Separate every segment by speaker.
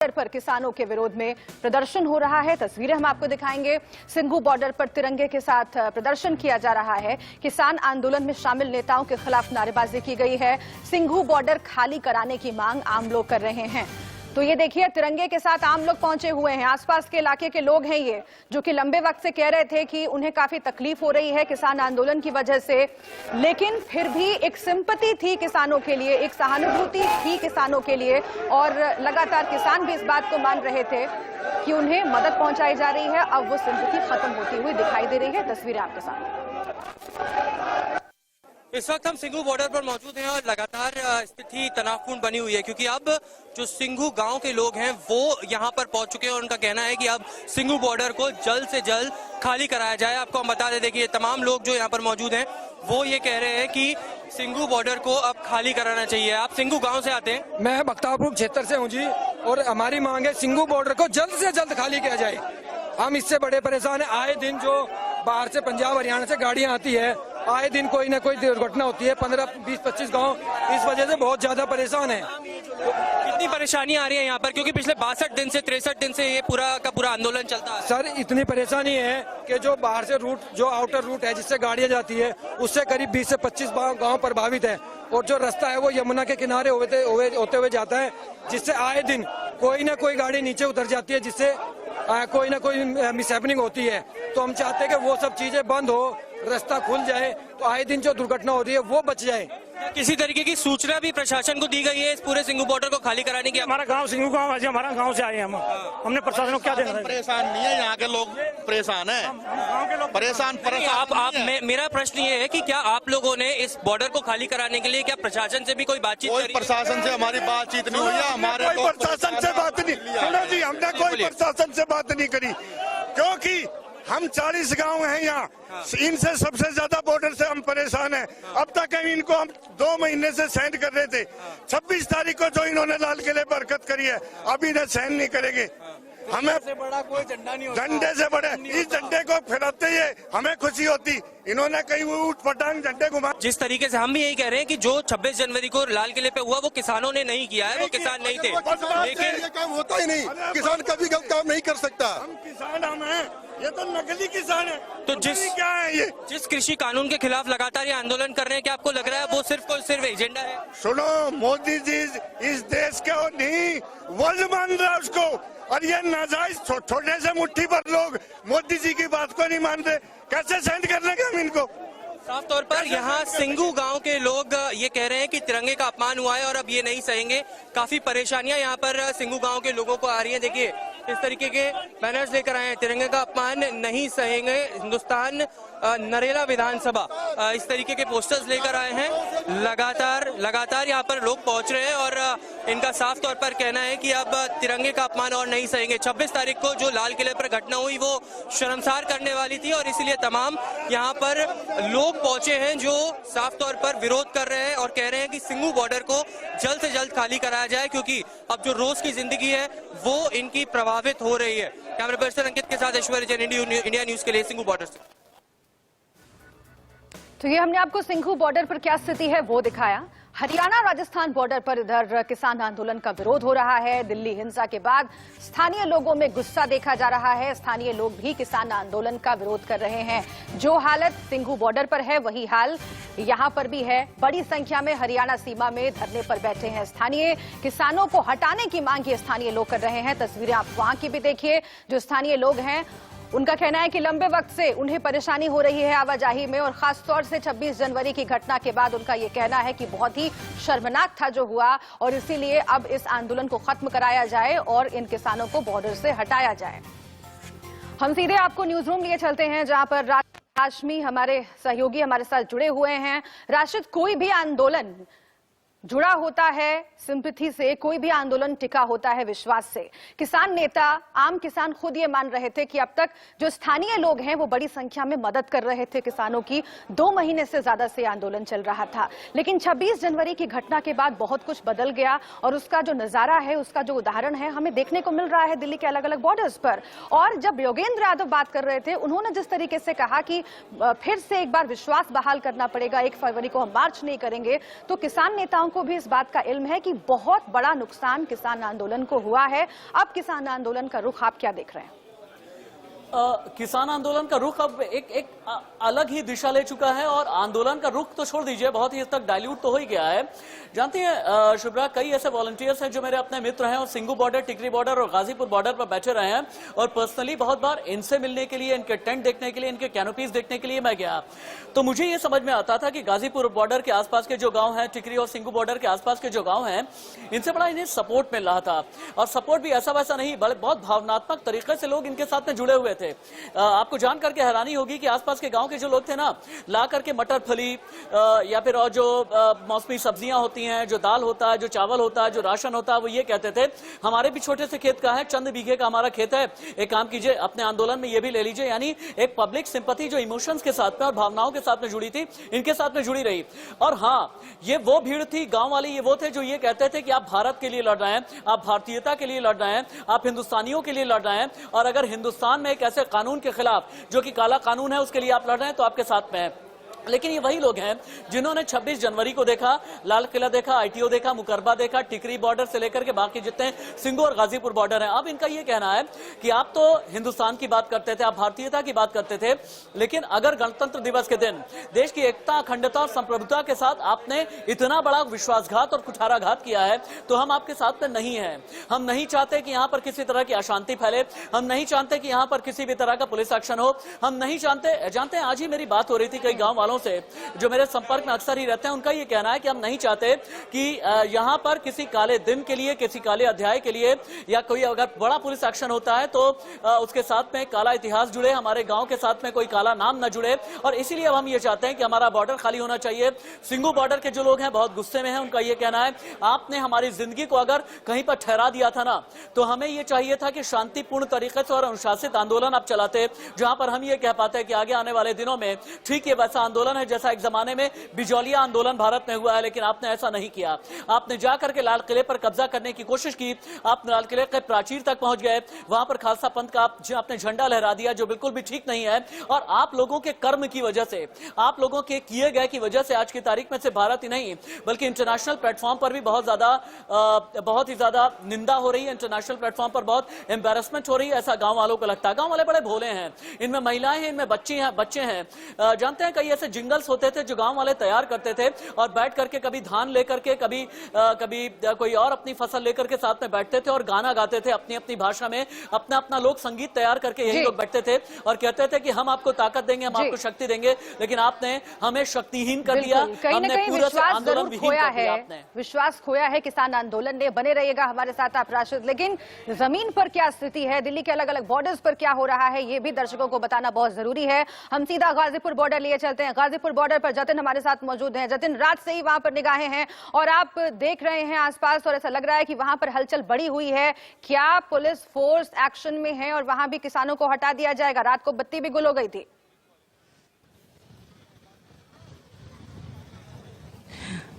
Speaker 1: पर किसानों के विरोध में प्रदर्शन हो रहा है। तस्वीरें हम आपको दिखाएंगे। सिंघू बॉर्डर पर तिरंगे के साथ प्रदर्शन किया जा रहा है। किसान आंदोलन में शामिल नेताओं के खिलाफ नारेबाजी की गई है। सिंघू बॉर्डर खाली कराने की मांग आम लोग कर रहे हैं। तो ये देखिए, तिरंगे के साथ आम लोग पहुंचे हुए हैं। आसपास के इलाके के लोग हैं ये, जो कि लंबे वक्त से कह रहे थे कि उन्हें काफी तकलीफ हो रही है किसान आंदोलन की वजह से, लेकिन फिर भी एक सिंपैथी थी किसानों के लिए, एक सहानुभूति थी किसानों के लिए, और लगातार किसान भी इस बात को मान रहे थे कि उन्हें मदद पहुंचाई जा रही है। अब वो सिंपैथी खत्म होती हुई दिखाई दे रही है। तस्वीरें आपके सामने।
Speaker 2: इस वक्त हम सिंघू बॉर्डर पर मौजूद हैं और लगातार स्थिति तनावपूर्ण बनी हुई है, क्योंकि अब जो सिंघू गांव के लोग हैं वो यहां पर पहुंच चुके हैं और उनका कहना है कि अब सिंघू बॉर्डर को जल्द से जल्द खाली कराया जाए। आपको हम बता दें कि ये तमाम लोग जो यहां पर मौजूद हैं वो ये कह रहे हैं कि सिंघू बॉर्डर को अब खाली कराना चाहिए। आप सिंघू गाँव से आते हैं?
Speaker 3: मैं बख्तावरपुर क्षेत्र से हूँ जी, और हमारी मांग है सिंघू बॉर्डर को जल्द से जल्द खाली किया जाए। हम इससे बड़े परेशान हैं। आए दिन जो बाहर से पंजाब हरियाणा से गाड़ियां आती है, आए दिन कोई ना कोई दुर्घटना होती है। 15, 20, 25 गांव इस वजह से बहुत ज्यादा परेशान है।
Speaker 2: कितनी परेशानी आ रही है यहाँ पर, क्योंकि पिछले 62 दिन से 63 दिन से ये पूरा का पूरा आंदोलन चलता है?
Speaker 3: सर, इतनी परेशानी है कि जो बाहर से रूट, जो आउटर रूट है जिससे गाड़ियां जाती है, उससे करीब 20 से 25 गाँव प्रभावित है। और जो रास्ता है वो यमुना के किनारे होते हुए जाता है, जिससे आए दिन कोई ना कोई गाड़ी नीचे उतर जाती है, जिससे कोई ना कोई मिसहैपनिंग होती है। तो हम चाहते हैं कि वो सब चीजें बंद हो, रास्ता खुल जाए, तो आए दिन जो दुर्घटना हो रही है वो बच जाए।
Speaker 2: किसी तरीके की सूचना भी प्रशासन को दी गई है इस पूरे सिंघू बॉर्डर को खाली कराने की?
Speaker 4: हमारा गांव सिंघू गांव है, हमारा गांव से आए हैं हम। हमने प्रशासन को क्या देना है?
Speaker 5: परेशान नहीं है, यहाँ के लोग परेशान है,
Speaker 4: गांव के लोग
Speaker 5: परेशान।
Speaker 2: मेरा प्रश्न ये है कि क्या आप लोगों ने इस बॉर्डर को खाली कराने के लिए क्या प्रशासन से भी कोई बातचीत
Speaker 5: कोई
Speaker 2: करी?
Speaker 5: प्रशासन से हमारी बातचीत नहीं हुई है। हमारे
Speaker 6: कोई प्रशासन से बात नहीं, सुनो जी, हमने कोई प्रशासन से बात नहीं करी, क्योंकि हम 40 गांव हैं यहाँ। इनसे सबसे ज्यादा बॉर्डर से हम परेशान हैं। अब तक इनको हम 2 महीने से सहन कर रहे थे। 26 तारीख को जो इन्होंने लाल किले पर हरकत करी है, अब इन्हें सहन नहीं करेंगे। हमें
Speaker 4: से बड़ा कोई झंडा नहीं होता।
Speaker 6: झंडे से बड़े इस झंडे को फहराते ही हमें खुशी होती। इन्होंने कहीं वो ऊट पटांग झंडे घुमा।
Speaker 2: जिस तरीके से हम भी यही कह रहे हैं कि जो 26 जनवरी को लाल किले पे हुआ वो किसानों ने नहीं किया है, वो किसान नहीं थे।
Speaker 5: लेकिन ये काम होता ही नहीं, किसान कभी गलत काम नहीं कर सकता।
Speaker 6: हम किसान, हम हैं, ये तो नकली किसान है।
Speaker 2: तो क्या है ये, जिस कृषि कानून के खिलाफ लगातार ये आंदोलन कर रहे हैं, क्या आपको लग रहा है वो सिर्फ एजेंडा है?
Speaker 6: सुनो, मोदी जी इस देश के नहीं वर्ल्ड मान रहा उसको, और ये नाजायज छोटे से मुट्ठी पर लोग मोदी जी की बात को नहीं मान रहे। कैसे सहन कर लेंगे हम इनको?
Speaker 2: साफ तौर पर यहाँ सिंघू गांव के लोग ये कह रहे हैं कि तिरंगे का अपमान हुआ है और अब ये नहीं सहेंगे। काफी परेशानियां यहाँ पर सिंघू गांव के लोगों को आ रही हैं। देखिए, इस तरीके के बैनर्स लेकर आए हैं, तिरंगे का अपमान नहीं सहेंगे, हिंदुस्तान नरेला विधानसभा, इस तरीके के पोस्टर्स लेकर आए हैं। लगातार यहाँ पर लोग पहुंच रहे हैं और इनका साफ तौर पर कहना है कि अब तिरंगे का अपमान और नहीं सहेंगे। 26 तारीख को जो लाल किले पर घटना हुई वो शर्मसार करने वाली थी और इसीलिए तमाम यहाँ पर लोग पहुंचे हैं जो साफ तौर पर विरोध कर रहे हैं और कह रहे हैं कि सिंघू बॉर्डर को जल्द से जल्द खाली कराया जाए, क्योंकि अब जो रोज की जिंदगी है वो इनकी प्रभावित हो रही है। कैमरा पर्सन अंकित के साथ ऐश्वर्य जैन, इंडिया न्यूज के लिए सिंघू बॉर्डर से।
Speaker 1: तो ये हमने आपको सिंघू बॉर्डर पर क्या स्थिति है वो दिखाया। हरियाणा राजस्थान बॉर्डर पर इधर किसान आंदोलन का विरोध हो रहा है। दिल्ली हिंसा के बाद स्थानीय लोगों में गुस्सा देखा जा रहा है। स्थानीय लोग भी किसान आंदोलन का विरोध कर रहे हैं। जो हालत सिंघू बॉर्डर पर है वही हाल यहां पर भी है। बड़ी संख्या में हरियाणा सीमा में धरने पर बैठे हैं। स्थानीय किसानों को हटाने की मांग ये स्थानीय लोग कर रहे हैं। तस्वीरें आप वहां की भी देखिए। जो स्थानीय लोग हैं उनका कहना है कि लंबे वक्त से उन्हें परेशानी हो रही है आवाजाही में, और खास तौर से 26 जनवरी की घटना के बाद उनका ये कहना है कि बहुत ही शर्मनाक था जो हुआ, और इसीलिए अब इस आंदोलन को खत्म कराया जाए और इन किसानों को बॉर्डर से हटाया जाए। हम सीधे आपको न्यूज रूम लिए चलते हैं, जहां पर राशिद हाशमी हमारे सहयोगी हमारे साथ जुड़े हुए हैं। राशिद, कोई भी आंदोलन जुड़ा होता है सिंपैथी से, कोई भी आंदोलन टिका होता है विश्वास से। किसान नेता, आम किसान खुद ये मान रहे थे कि अब तक जो स्थानीय लोग हैं वो बड़ी संख्या में मदद कर रहे थे किसानों की। 2 महीने से ज्यादा से आंदोलन चल रहा था, लेकिन 26 जनवरी की घटना के बाद बहुत कुछ बदल गया और उसका जो नजारा है, उसका जो उदाहरण है हमें देखने को मिल रहा है दिल्ली के अलग अलग बॉर्डर्स पर। और जब योगेंद्र यादव बात कर रहे थे, उन्होंने जिस तरीके से कहा कि फिर से एक बार विश्वास बहाल करना पड़ेगा, 1 फरवरी को हम मार्च नहीं करेंगे, तो किसान नेताओं को भी इस बात का इल्म है कि बहुत बड़ा नुकसान किसान आंदोलन को हुआ है। अब किसान आंदोलन का रुख आप क्या देख रहे हैं?
Speaker 7: किसान आंदोलन का रुख अब एक अलग ही दिशा ले चुका है और आंदोलन का रुख तो छोड़ दीजिए, बहुत ही हद तक डाइल्यूट तो हो ही गया है। जानते हैं शुभ्रा, कई ऐसे वॉलंटियर्स हैं जो मेरे अपने मित्र हैं और सिंगू बॉर्डर, टिकरी बॉर्डर और गाजीपुर बॉर्डर पर बैठे रहे हैं और पर्सनली बहुत बार इनसे मिलने के लिए, इनके टेंट देखने के लिए, इनके कैनोपीज देखने के लिए मैं गया। तो मुझे ये समझ में आता था कि गाजीपुर बॉर्डर के आसपास के जो गाँव हैं, टिकरी और सिंगू बॉर्डर के आसपास के जो गाँव हैं, इनसे बड़ा इन्हें सपोर्ट मिल रहा था। और सपोर्ट भी ऐसा वैसा नहीं, बहुत भावनात्मक तरीके से लोग इनके साथ में जुड़े हुए थे। आपको जान करके हैरानी होगी कि आसपास के गांव के जो लोग थे ना, ला करके मटर फली या फिर और जो मौसमी सब्जियां होती हैं, जो दाल होता है, जो चावल होता है, जो राशन होता है, वो ये कहते थे हमारे भी छोटे से खेत का है, चंद बीघे का हमारा खेत है, एक काम कीजिए अपने आंदोलन में ये भी ले लीजिए। यानी एक पब्लिक सिंपैथी जो इमोशंस के साथ में और भावनाओं के साथ में जुड़ी थी, इनके साथ में जुड़ी रही। और हाँ, ये वो भीड़ थी, गांव वाले ये वो थे जो ये कहते थे कि आप भारत के लिए लड़ रहे हैं, आप भारतीयता के लिए लड़ रहे हैं, आप हिंदुस्तानियों के लिए लड़ रहे हैं, और अगर हिंदुस्तान में एक ऐसे कानून के खिलाफ जो कि काला कानून है उसके लिए आप लड़ रहे हैं तो आपके साथ में है। लेकिन ये वही लोग हैं जिन्होंने 26 जनवरी को देखा, लाल किला देखा, आईटीओ देखा, मुकरबा देखा, टिकरी बॉर्डर से लेकर के बाकी जितने सिंगू और गाजीपुर बॉर्डर हैं। अब इनका ये कहना है कि आप तो हिंदुस्तान की बात करते थे, आप भारतीयता की बात करते थे, लेकिन अगर गणतंत्र दिवस के दिन देश की एकता, अखंडता और संप्रभुता के साथ आपने इतना बड़ा विश्वासघात और कुठाराघात किया है तो हम आपके साथ में नहीं है। हम नहीं चाहते कि यहाँ पर किसी तरह की अशांति फैले, हम नहीं चाहते कि यहाँ पर किसी भी तरह का पुलिस एक्शन हो, हम नहीं जानते हैं। आज ही मेरी बात हो रही थी कई गाँव से जो मेरे संपर्क में अक्सर ही रहते हैं, उनका ये कहना है कि हम नहीं चाहते कि यहां पर किसी काले दिन के लिए, किसी काले अध्याय के लिए या कोई अगर बड़ा पुलिस एक्शन होता है तो उसके साथ में काला इतिहास जुड़े, हमारे गांव के साथ में कोई काला नाम न जुड़े। और इसीलिए अब हम ये चाहते हैं कि हमारा बॉर्डर खाली होना चाहिए। सिंगू बॉर्डर के जो लोग हैं बहुत गुस्से में हैं, उनका ये कहना है आपने हमारी जिंदगी को अगर कहीं पर ठहरा दिया था ना, तो हमें यह चाहिए था कि शांतिपूर्ण तरीके से और अनुशासित आंदोलन आप चलाते, जहां पर हम ये कह पाते हैं कि आगे आने वाले दिनों में ठीक है वैसा आंदोलन है जैसा एक जमाने में बिजौलिया आंदोलन भारत में हुआ है। लेकिन आपने ऐसा नहीं किया, आपने जाकर के लाल किले पर कब्जा करने की कोशिश की, आप लाल किले के प्राचीर तक पहुंच गए, वहां पर खालसा पंथ का आपने झंडा लहरा दिया जो बिल्कुल भी ठीक नहीं है। और आप लोगों के कर्म की वजह से, आप लोगों के किए गए की वजह से आज की तारीख में से भारत ही नहीं बल्कि इंटरनेशनल प्लेटफॉर्म पर भी बहुत ही ज्यादा निंदा हो रही है, इंटरनेशनल प्लेटफॉर्म पर बहुत एम्बेरसमेंट हो रही है, ऐसा गांव वालों को लगता है। गांव वाले बड़े भोले हैं, इनमें महिलाएं हैं, इनमें बच्चे हैं। जानते हैं कई ऐसे जिंगल्स होते थे जो गांव वाले तैयार करते थे और बैठ करके कभी धान लेकर के, कभी कोई और अपनी फसल लेकर के साथ में बैठते थे और गाना गाते थे अपनी अपनी भाषा में, अपना लोक संगीत तैयार करके यही लोग बैठते थे और कहते थे कि हम आपको ताकत देंगे, हम आपको शक्ति देंगे। लेकिन आपने हमें शक्तिहीन कर दिया, हमने पूरा आंदोलन विहीन कर दिया। आपने
Speaker 1: विश्वास खोया है किसान आंदोलन ने। बने रहिएगा हमारे साथ आप राशिद। लेकिन जमीन पर क्या स्थिति है, दिल्ली के अलग अलग बॉर्डर्स पर क्या हो रहा है, ये भी दर्शकों को बताना बहुत जरूरी है। हम सीधा गाजीपुर बॉर्डर लिए चलते हैं। गाजीपुर बॉर्डर पर जतिन हमारे साथ मौजूद हैं। जतिन, रात से ही वहां पर निगाहें हैं और आप देख रहे हैं आसपास और ऐसा लग रहा है कि वहां पर हलचल बढ़ी हुई है। क्या पुलिस फोर्स एक्शन में है और वहां भी किसानों को हटा दिया जाएगा? रात को बत्ती भी गुल हो गई थी।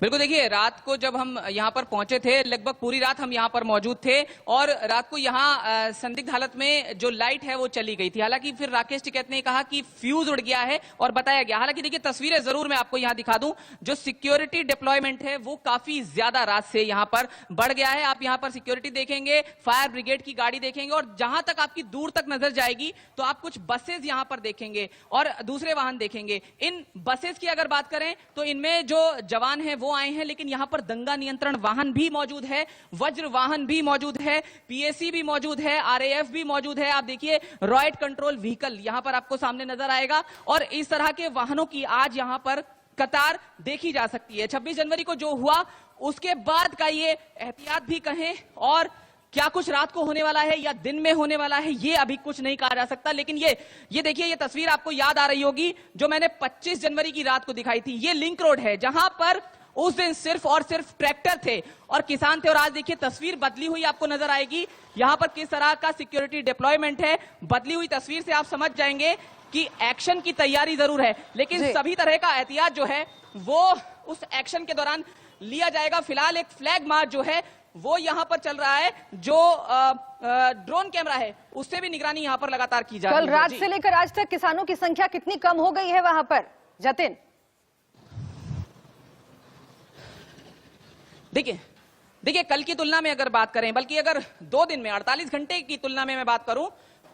Speaker 8: बिल्कुल, देखिए रात को जब हम यहाँ पर पहुंचे थे, लगभग पूरी रात हम यहाँ पर मौजूद थे और रात को यहाँ संदिग्ध हालत में जो लाइट है वो चली गई थी। हालांकि फिर राकेश टिकैत ने कहा कि फ्यूज उड़ गया है और बताया गया। हालांकि देखिए तस्वीरें जरूर मैं आपको यहाँ दिखा दूं, जो सिक्योरिटी डिप्लॉयमेंट है वो काफी ज्यादा रात से यहाँ पर बढ़ गया है। आप यहाँ पर सिक्योरिटी देखेंगे, फायर ब्रिगेड की गाड़ी देखेंगे और जहां तक आपकी दूर तक नजर जाएगी तो आप कुछ बसेस यहाँ पर देखेंगे और दूसरे वाहन देखेंगे। इन बसेस की अगर बात करें तो इनमें जो जवान है वो आए हैं, लेकिन यहां पर दंगा नियंत्रण वाहन भी मौजूद है, वज्र वाहन भी मौजूद है, पीएसी भी मौजूद है, आरएएफ भी मौजूद है। आप देखिए रॉयट कंट्रोल व्हीकल यहां पर आपको सामने नजर आएगा और इस तरह के वाहनों की आज यहां पर कतार देखी जा सकती है। 26 जनवरी को जो हुआ उसके बाद का ये एहतियात भी कहें और क्या कुछ रात को होने वाला है या दिन में होने वाला है ये अभी कुछ नहीं कहा जा सकता। लेकिन ये देखिए, ये तस्वीर आपको याद आ रही होगी जो मैंने 25 जनवरी की रात को दिखाई थी। ये लिंक रोड है जहां पर उस दिन सिर्फ और सिर्फ ट्रैक्टर थे और किसान थे और आज देखिए तस्वीर बदली हुई आपको नजर आएगी। यहां पर किस तरह का सिक्योरिटी डिप्लॉयमेंट है, बदली हुई तस्वीर से आप समझ जाएंगे कि एक्शन की तैयारी जरूर है, लेकिन सभी तरह का एहतियात जो है वो उस एक्शन के दौरान लिया जाएगा। फिलहाल एक फ्लैग मार्च जो है वो यहां पर चल रहा है, जो ड्रोन कैमरा है उससे भी निगरानी यहां पर लगातार की जा रही है।
Speaker 1: कल रात से लेकर आज तक किसानों की संख्या कितनी कम हो गई है वहां पर, जतिन?
Speaker 8: देखिए कल की तुलना में अगर बात करें, बल्कि अगर 2 दिन में 48 घंटे की तुलना में मैं बात करूं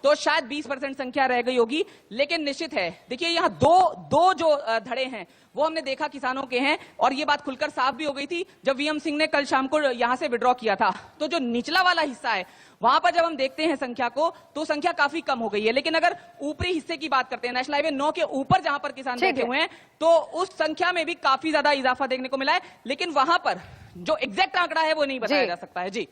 Speaker 8: तो शायद 20% संख्या रह गई होगी, लेकिन निश्चित है देखिए यहाँ दो जो धड़े हैं वो हमने देखा किसानों के हैं, और ये बात खुलकर साफ भी हो गई थी जब वीएम सिंह ने कल शाम को यहां से विड्रॉ किया था। तो जो निचला वाला हिस्सा है वहां पर जब हम देखते हैं संख्या को तो संख्या काफी कम हो गई है, लेकिन अगर ऊपरी हिस्से की बात करते हैं, नेशनल हाईवे 9 के ऊपर जहां पर किसान बैठे हुए हैं, तो उस संख्या में भी काफी ज्यादा इजाफा देखने को मिला है, लेकिन वहां पर जो एग्जैक्ट आंकड़ा है वो नहीं बताया जा सकता है। जी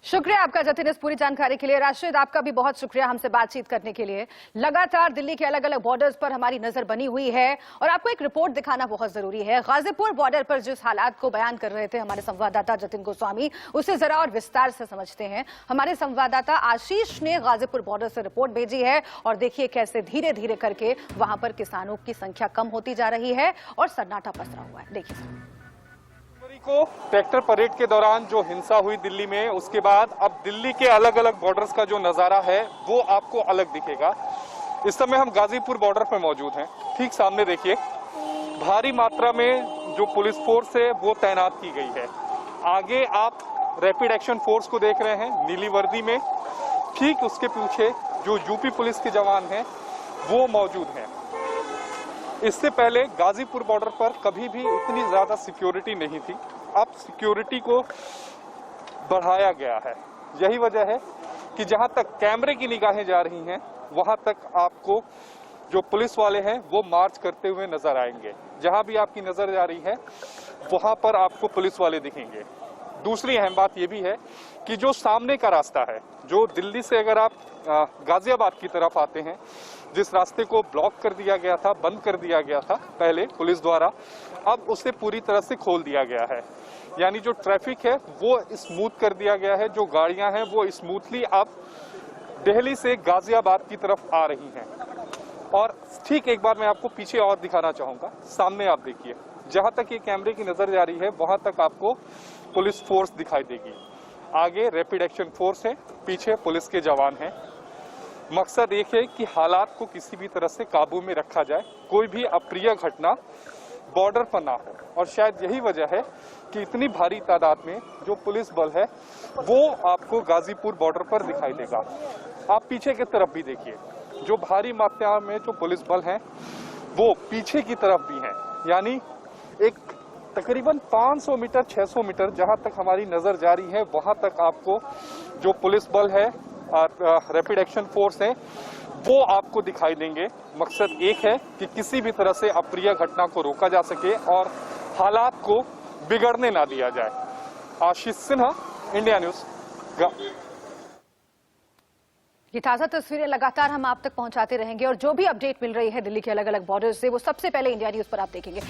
Speaker 1: शुक्रिया आपका जतिन इस पूरी जानकारी के लिए। राशिद, आपका भी बहुत शुक्रिया हमसे बातचीत करने के लिए। लगातार दिल्ली के अलग अलग बॉर्डर्स पर हमारी नजर बनी हुई है और आपको एक रिपोर्ट दिखाना बहुत जरूरी है। गाजीपुर बॉर्डर पर जिस हालात को बयान कर रहे थे हमारे संवाददाता जतिन गोस्वामी, उसे जरा और विस्तार से समझते हैं। हमारे संवाददाता आशीष ने गाजीपुर बॉर्डर से रिपोर्ट भेजी है और देखिए कैसे धीरे धीरे करके वहां पर किसानों की संख्या कम होती जा रही है और सन्नाटा पसरा हुआ है। देखिए
Speaker 9: को ट्रैक्टर परेड के दौरान जो हिंसा हुई दिल्ली में, उसके बाद अब दिल्ली के अलग अलग बॉर्डर्स का जो नजारा है वो आपको अलग दिखेगा। इस समय हम गाजीपुर बॉर्डर पर मौजूद हैं। ठीक सामने देखिए भारी मात्रा में जो पुलिस फोर्स है वो तैनात की गई है। आगे आप रैपिड एक्शन फोर्स को देख रहे हैं नीली वर्दी में, ठीक उसके पीछे जो यूपी पुलिस के जवान हैं वो मौजूद हैं। इससे पहले गाजीपुर बॉर्डर पर कभी भी इतनी ज्यादा सिक्योरिटी नहीं थी, अब सिक्योरिटी को बढ़ाया गया है। यही वजह है कि जहां तक कैमरे की निगाहें जा रही हैं वहां तक आपको जो पुलिस वाले हैं वो मार्च करते हुए नजर आएंगे। जहां भी आपकी नजर जा रही है वहां पर आपको पुलिस वाले दिखेंगे। दूसरी अहम बात यह भी है कि जो सामने का रास्ता है, जो दिल्ली से अगर आप गाजियाबाद की तरफ आते हैं, जिस रास्ते को ब्लॉक कर दिया गया था, बंद कर दिया गया था पहले पुलिस द्वारा, अब उसे पूरी तरह से खोल दिया गया है। यानी जो ट्रैफिक है वो स्मूथ कर दिया गया है, जो गाड़ियां हैं वो स्मूथली अब दिल्ली से गाजियाबाद की तरफ आ रही हैं। और ठीक एक बार मैं आपको पीछे और दिखाना चाहूंगा। सामने आप देखिए, जहां तक ये कैमरे की नजर जा रही है वहां तक आपको पुलिस फोर्स दिखाई देगी। आगे रैपिड एक्शन फोर्स है, पीछे पुलिस के जवान हैं। मकसद एक है कि हालात को किसी भी तरह से काबू में रखा जाए, कोई भी अप्रिय घटना बॉर्डर पर ना हो। और शायद यही वजह है कि इतनी भारी तादाद में जो पुलिस बल है वो आपको गाजीपुर बॉर्डर पर दिखाई देगा। आप पीछे की तरफ भी देखिए, जो भारी मात्रा में जो पुलिस बल हैं वो पीछे की तरफ भी हैं। यानी एक तकरीबन 500 मीटर 600 मीटर जहां तक हमारी नजर जा रही है वहां तक आपको जो पुलिस बल है, रैपिड एक्शन फोर्स है, वो आपको दिखाई देंगे। मकसद एक है कि किसी भी तरह से अप्रिय घटना को रोका जा सके और हालात को बिगड़ने ना दिया जाए। आशीष सिन्हा, इंडिया न्यूज।
Speaker 1: ये ताजा तस्वीरें लगातार हम आप तक पहुंचाते रहेंगे और जो भी अपडेट मिल रही है दिल्ली के अलग अलग बॉर्डर से वो सबसे पहले इंडिया न्यूज पर आप देखेंगे।